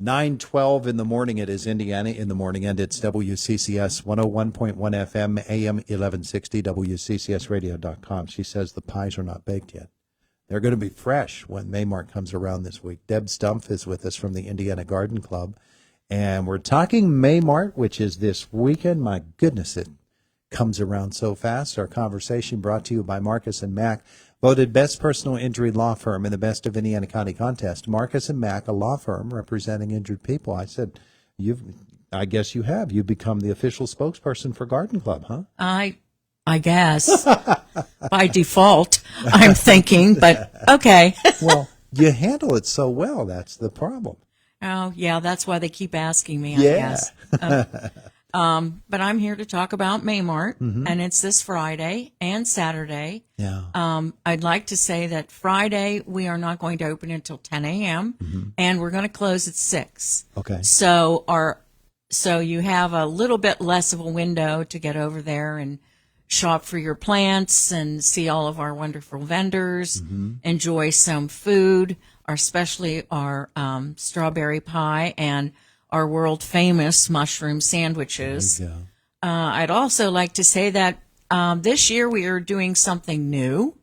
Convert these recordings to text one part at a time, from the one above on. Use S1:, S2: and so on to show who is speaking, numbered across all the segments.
S1: 9:12 in the morning. It is Indiana in the morning, and it's WCCS 101.1 FM, AM 1160, WCCSradio.com. She says the pies are not baked yet. They're going to be fresh when Maymart comes around this week. Deb Stumpf is with us from the Indiana Garden Club, and we're talking Maymart, which is this weekend. My goodness, it comes around so fast. Our conversation brought to you by Marcus and Mack, voted best personal injury law firm in the Best of Indiana County contest. Marcus and Mack, a law firm representing injured people. I said, I guess you have. You've become the official spokesperson for Garden Club, huh?
S2: I guess by default, I'm thinking, but okay.
S1: Well, you handle it so well. That's the problem.
S2: Oh, yeah, that's why they keep asking me, I guess. But I'm here to talk about Maymart, and it's this Friday and Saturday.
S1: Yeah.
S2: I'd like to say that Friday we are not going to open until 10 a.m., and we're going to close at 6.
S1: Okay.
S2: So you have a little bit less of a window to get over there and shop for your plants and see all of our wonderful vendors, enjoy some food, especially our strawberry pie and our world famous mushroom sandwiches.
S1: There you go.
S2: I'd also like to say that this year we are doing something new.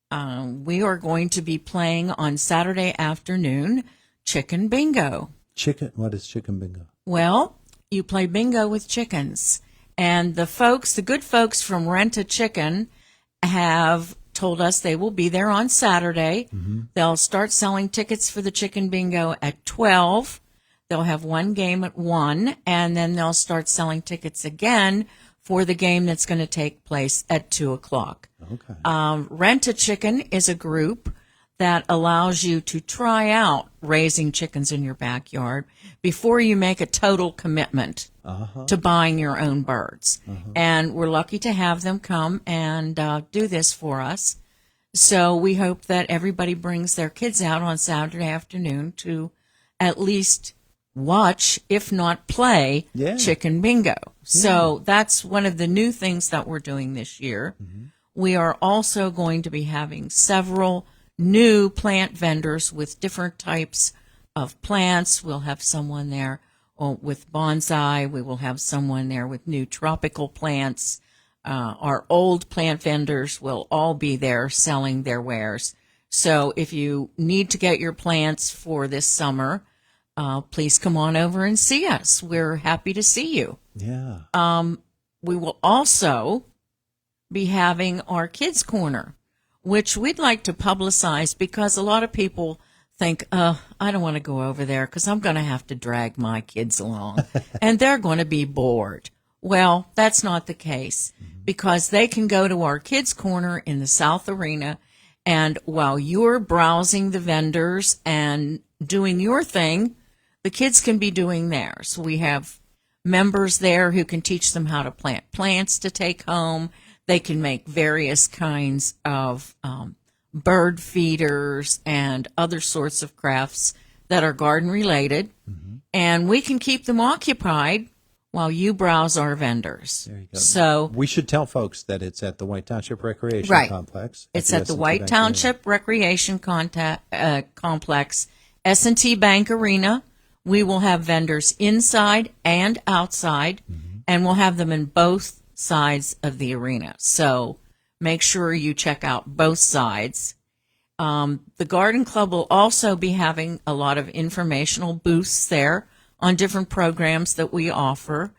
S2: We are going to be playing on Saturday afternoon chicken bingo.
S1: Chicken? What is chicken bingo?
S2: Well, you play bingo with chickens. And the good folks from Rent a Chicken have told us they will be there on Saturday. They'll start selling tickets for the chicken bingo at 12. They'll have one game at 1, and then they'll start selling tickets again for the game that's going to take place at 2 o'clock.
S1: Okay.
S2: Rent a Chicken is a group that allows you to try out raising chickens in your backyard before you make a total commitment to buying your own birds. And we're lucky to have them come and do this for us. So we hope that everybody brings their kids out on Saturday afternoon to at least watch, if not play, chicken bingo. So that's one of the new things that we're doing this year. We are also going to be having several new plant vendors with different types of plants. We'll have someone there with bonsai. We will have someone there with new tropical plants. Our old plant vendors will all be there selling their wares. So if you need to get your plants for this summer, please come on over and see us. We're happy to see you.
S1: Yeah.
S2: We will also be having our Kids Corner, which we'd like to publicize because a lot of people think, I don't want to go over there because I'm going to have to drag my kids along and they're going to be bored. Well, that's not the case because they can go to our Kids Corner in the South Arena, and while you're browsing the vendors and doing your thing, the kids can be doing theirs. We have members there who can teach them how to plant plants to take home. They can make various kinds of bird feeders and other sorts of crafts that are garden related. And we can keep them occupied while you browse our vendors.
S1: There you go.
S2: So
S1: we should tell folks that it's at the White Township Recreation Complex.
S2: It's at the White Township Recreation Complex, S&T Bank Arena. We will have vendors inside and outside, and we'll have them in both sides of the arena. So make sure you check out both sides. The Garden Club will also be having a lot of informational booths there on different programs that we offer.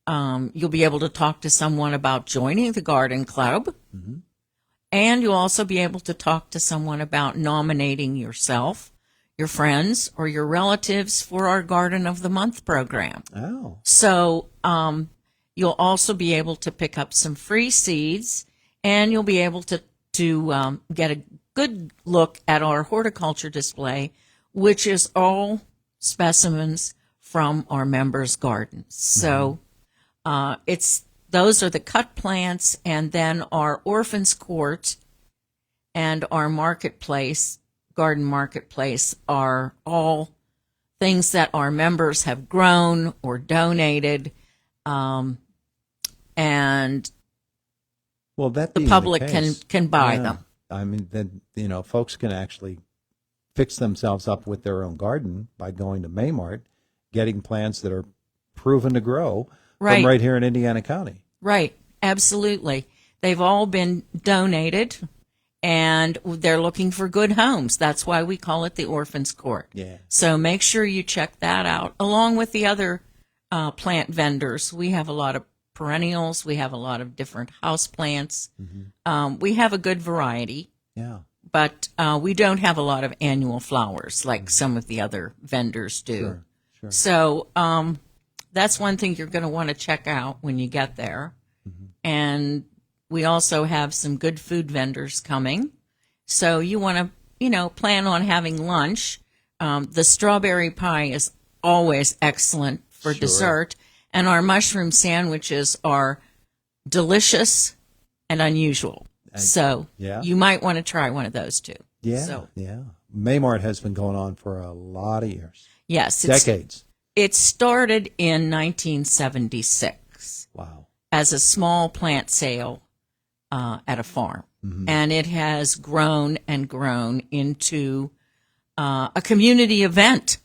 S2: You'll be able to talk to someone about joining the Garden Club. And you'll also be able to talk to someone about nominating yourself, your friends, or your relatives for our Garden of the Month program.
S1: Oh.
S2: So you'll also be able to pick up some free seeds, and you'll be able to get a good look at our horticulture display, which is all specimens from our members' gardens. So those are the cut plants, and then our Orphans Court and our marketplace, garden marketplace, are all things that our members have grown or donated, and
S1: well, that
S2: the public can buy them.
S1: I mean, then folks can actually fix themselves up with their own garden by going to Maymart, getting plants that are proven to grow
S2: Right.
S1: from right here in Indiana County.
S2: Right. Absolutely. They've all been donated and they're looking for good homes. That's why we call it the Orphans Court.
S1: Yeah.
S2: So make sure you check that out along with the other plant vendors. We have a lot of perennials. We have a lot of different house plants. We have a good variety,
S1: Yeah.
S2: but we don't have a lot of annual flowers like some of the other vendors do.
S1: Sure.
S2: So that's one thing you're going to want to check out when you get there. And we also have some good food vendors coming. So you want to, plan on having lunch. The strawberry pie is always excellent for
S1: Sure.
S2: dessert. And our mushroom sandwiches are delicious and unusual. So
S1: yeah.
S2: you might want to try one of those too.
S1: Yeah.
S2: So,
S1: Yeah. Maymart has been going on for a lot of years.
S2: yes,
S1: Decades.
S2: it started in 1976.
S1: Wow.
S2: As a small plant sale at a farm. And it has grown and grown into a community event,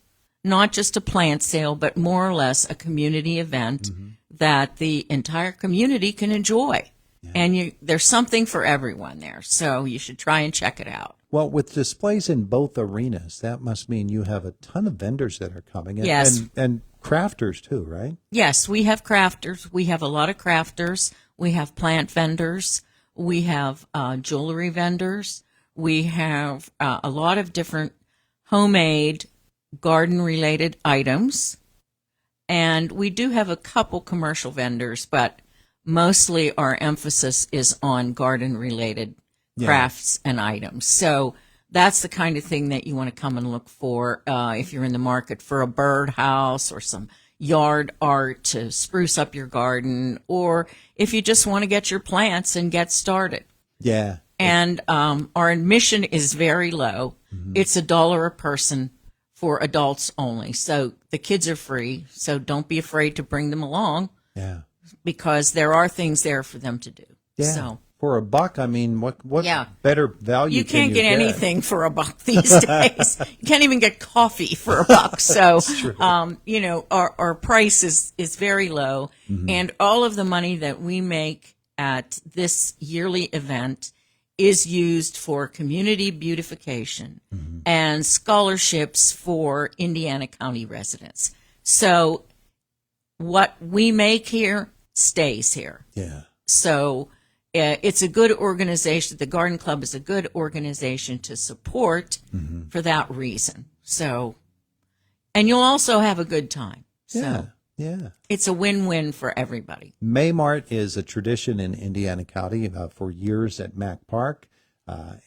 S2: not just a plant sale, but more or less a community event that the entire community can enjoy. And there's something for everyone there. So you should try and check it out.
S1: Well, with displays in both arenas, that must mean you have a ton of vendors that are coming. And,
S2: Yes.
S1: and crafters too, right?
S2: Yes, we have crafters. We have a lot of crafters. We have plant vendors. We have jewelry vendors. We have a lot of different homemade garden-related items. And we do have a couple commercial vendors, but mostly our emphasis is on garden-related crafts and items. So that's the kind of thing that you want to come and look for if you're in the market for a birdhouse or some yard art to spruce up your garden, or if you just want to get your plants and get started.
S1: Yeah.
S2: And our admission is very low. It's $1 a person for adults only. So the kids are free. So don't be afraid to bring them along
S1: Yeah.
S2: because there are things there for them to do.
S1: Yeah.
S2: So
S1: For $1, I mean, what
S2: Yeah.
S1: better value
S2: you
S1: can
S2: can't
S1: you
S2: get anything for $1 these days. You can't even get coffee for $1. So, our price is very low, and all of the money that we make at this yearly event is used for community beautification and scholarships for Indiana County residents. So, what we make here stays here.
S1: Yeah.
S2: So it's a good organization. The Garden Club is a good organization to support for that reason. So, and you'll also have a good time. So
S1: Yeah. Yeah.
S2: it's a win-win for everybody.
S1: Maymart is a tradition in Indiana County for years at Mack Park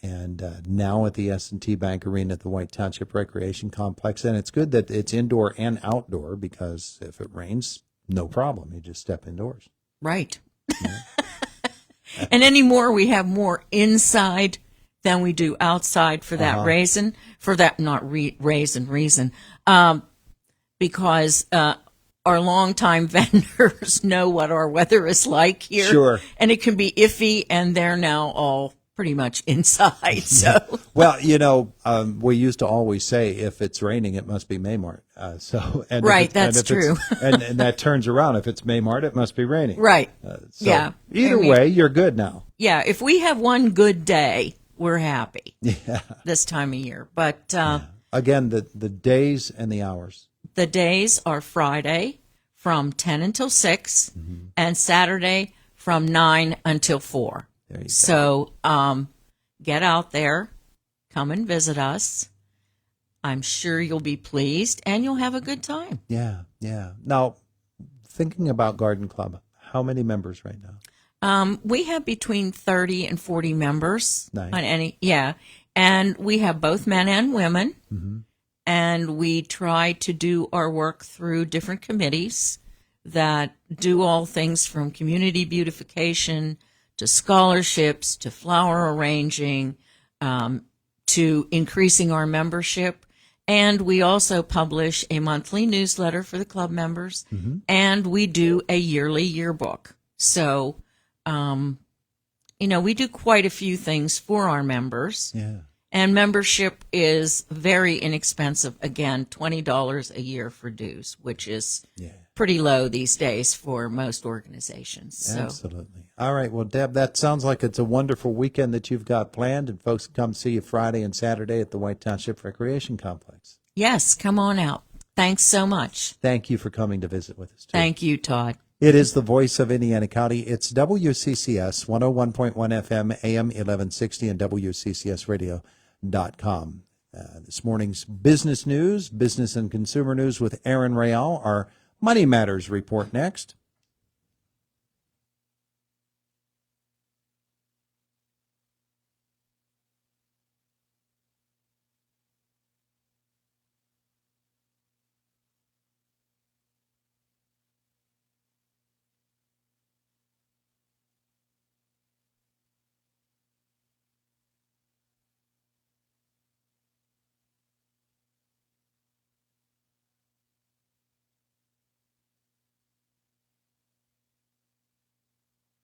S1: and now at the S&T Bank Arena at the White Township Recreation Complex. And it's good that it's indoor and outdoor because if it rains, no problem. You just step indoors.
S2: Right. And anymore, we have more inside than we do outside for that reason, reason, because our longtime vendors know what our weather is like here.
S1: Sure.
S2: And it can be iffy, and they're now all pretty much inside. So,
S1: Well, we used to always say if it's raining, it must be Maymart. And
S2: Right, that's true.
S1: and that turns around. If it's Maymart, it must be raining.
S2: right.
S1: So
S2: Yeah.
S1: Either
S2: I mean,
S1: way, you're good now.
S2: Yeah. If we have one good day, we're happy
S1: Yeah.
S2: this time of year. But
S1: Again, the days and the hours.
S2: the days are Friday from 10 until 6 and Saturday from 9 until 4.
S1: There you go.
S2: So get out there, come and visit us. I'm sure you'll be pleased and you'll have a good time.
S1: Yeah, yeah. Now, thinking about Garden Club, how many members right now?
S2: We have between 30 and 40 members
S1: Nice.
S2: on and we have both men and women. And we try to do our work through different committees that do all things from community beautification to scholarships to flower arranging to increasing our membership. And we also publish a monthly newsletter for the club members, and we do a yearly yearbook. So, we do quite a few things for our members.
S1: Yeah.
S2: And membership is very inexpensive. Again, $20 a year for dues, which is pretty low these days for most organizations. So.
S1: Absolutely. All right. Well, Deb, that sounds like it's a wonderful weekend that you've got planned, and folks come see you Friday and Saturday at the White Township Recreation Complex.
S2: Yes, come on out. Thanks so much.
S1: Thank you for coming to visit with us, too.
S2: Thank you, Todd.
S1: It is the voice of Indiana County. It's WCCS 101.1 FM, AM 1160, and WCCSradio.com. This morning's business news, business and consumer news with Aaron Real. Our Money Matters report next.